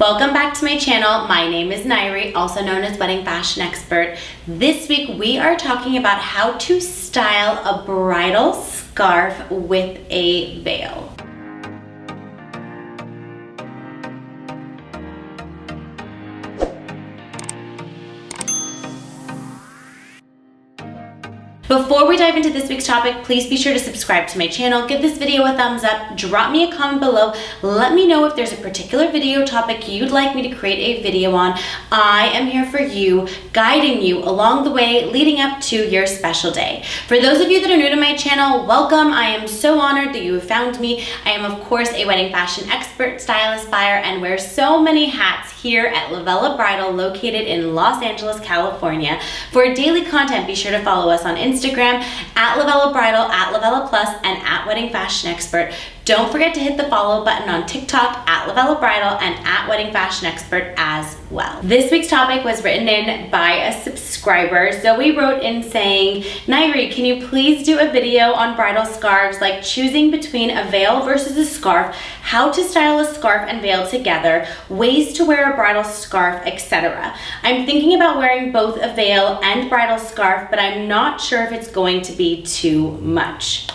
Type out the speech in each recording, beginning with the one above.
Welcome back to my channel. My name is Nayri, also known as Wedding Fashion Expert. This week we are talking about how to style a bridal scarf with a veil. Before we dive into this week's topic, please be sure to subscribe to my channel, give this video a thumbs up, drop me a comment below, let me know if there's a particular video topic you'd like me to create a video on. I am here for you, guiding you along the way leading up to your special day. For those of you that are new to my channel, welcome. I am so honored that you have found me. I am of course a wedding fashion expert, stylist, buyer, and wear so many hats here at LOVELLA Bridal, located in Los Angeles, California. For daily content, be sure to follow us on Instagram at LOVELLA Bridal, at LOVELLA Plus, and at Wedding Fashion Expert. Don't forget to hit the follow button on TikTok at LOVELLA Bridal and at Wedding Fashion Expert as well. This week's topic was written in by a subscriber. Zoe wrote in saying, Nayri, can you please do a video on bridal scarves, like choosing between a veil versus a scarf, how to style a scarf and veil together, ways to wear a bridal scarf, etc. I'm thinking about wearing both a veil and bridal scarf, but I'm not sure if it's going to be too much.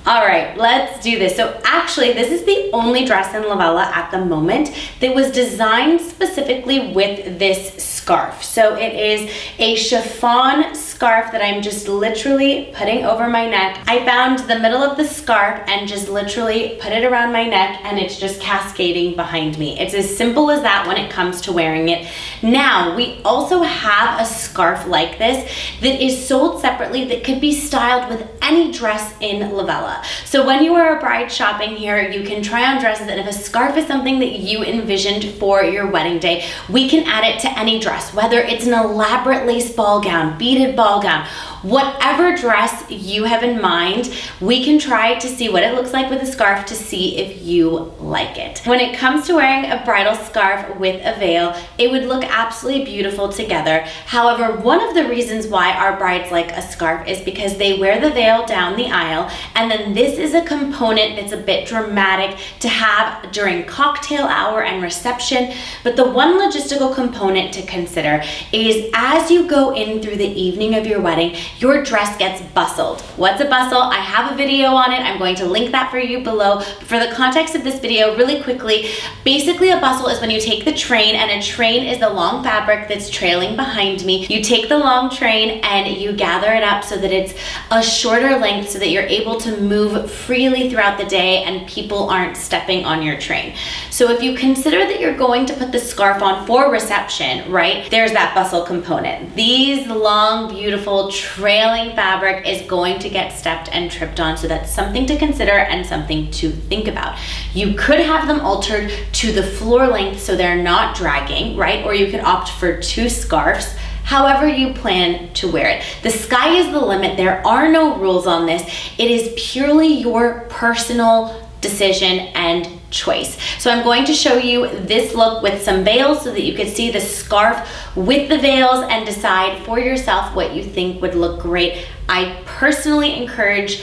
All right, let's do this. So actually, this is the only dress in LOVELLA at the moment that was designed specifically with this scarf. So it is a chiffon scarf that I'm just literally putting over my neck. I found the middle of the scarf and just literally put it around my neck, and it's just cascading behind me. It's as simple as that when it comes to wearing it. Now, we also have a scarf like this that is sold separately that could be styled with any dress in LOVELLA. So when you are a bride shopping here, you can try on dresses, and if a scarf is something that you envisioned for your wedding day, we can add it to any dress, whether it's an elaborate lace ball gown, beaded ball gown, whatever dress you have in mind, we can try to see what it looks like with a scarf to see if you like it. When it comes to wearing a bridal scarf with a veil, it would look absolutely beautiful together. However, one of the reasons why our brides like a scarf is because they wear the veil down the aisle, and then this is a component that's a bit dramatic to have during cocktail hour and reception. But the one logistical component to consider is as you go in through the evening of your wedding, your dress gets bustled. What's a bustle? I have a video on it. I'm going to link that for you below. But for the context of this video, really quickly, basically a bustle is when you take the train, and a train is the long fabric that's trailing behind me. You take the long train and you gather it up so that it's a shorter length so that you're able to move freely throughout the day and people aren't stepping on your train. So if you consider that you're going to put the scarf on for reception, right, there's that bustle component. These long, beautiful, trailing fabric is going to get stepped and tripped on, so that's something to consider and something to think about. You could have them altered to the floor length so they're not dragging, right? Or you could opt for two scarves, however you plan to wear it. The sky is the limit. There are no rules on this. It is purely your personal decision and choice. So I'm going to show you this look with some veils so that you can see the scarf with the veils and decide for yourself what you think would look great. I personally encourage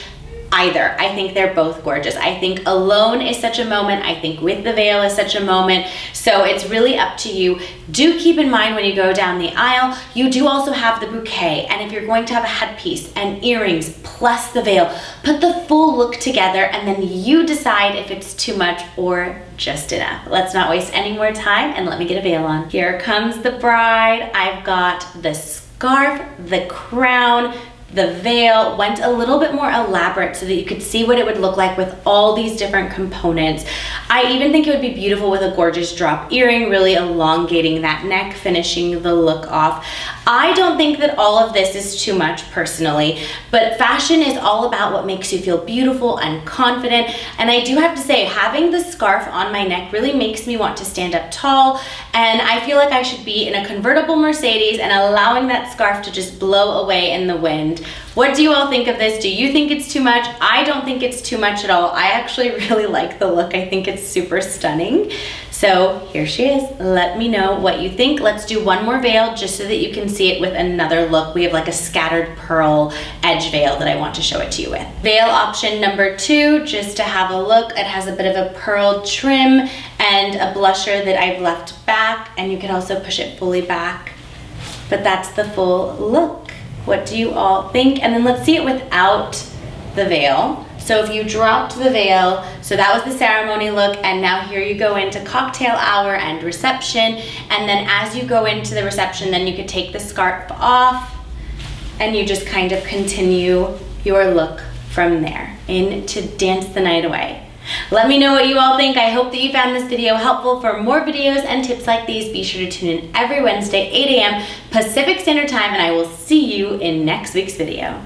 either. I think they're both gorgeous. I think alone is such a moment. I think with the veil is such a moment. So it's really up to you. Do keep in mind when you go down the aisle, you do also have the bouquet. And if you're going to have a headpiece and earrings plus the veil, put the full look together and then you decide if it's too much or just enough. Let's not waste any more time and let me get a veil on. Here comes the bride. I've got the scarf, the crown, the veil. Went a little bit more elaborate so that you could see what it would look like with all these different components. I even think it would be beautiful with a gorgeous drop earring, really elongating that neck, finishing the look off. I don't think that all of this is too much personally, but fashion is all about what makes you feel beautiful and confident. And I do have to say, having the scarf on my neck really makes me want to stand up tall, and I feel like I should be in a convertible Mercedes and allowing that scarf to just blow away in the wind. What do you all think of this? Do you think it's too much? I don't think it's too much at all. I actually really like the look. I think it's super stunning. So here she is. Let me know what you think. Let's do one more veil just so that you can see it with another look. We have like a scattered pearl edge veil that I want to show it to you with. Veil option number 2, just to have a look. It has a bit of a pearl trim, and and a blusher that I've left back, and you can also push it fully back. But that's the full look. What do you all think? And then let's see it without the veil. So if you dropped the veil, so that was the ceremony look, and now here you go into cocktail hour and reception, and then as you go into the reception, then you could take the scarf off, and you just kind of continue your look from there into Dance the Night Away. Let me know what you all think. I hope that you found this video helpful. For more videos and tips like these, be sure to tune in every Wednesday, 8 a.m. Pacific Standard Time, and I will see you in next week's video.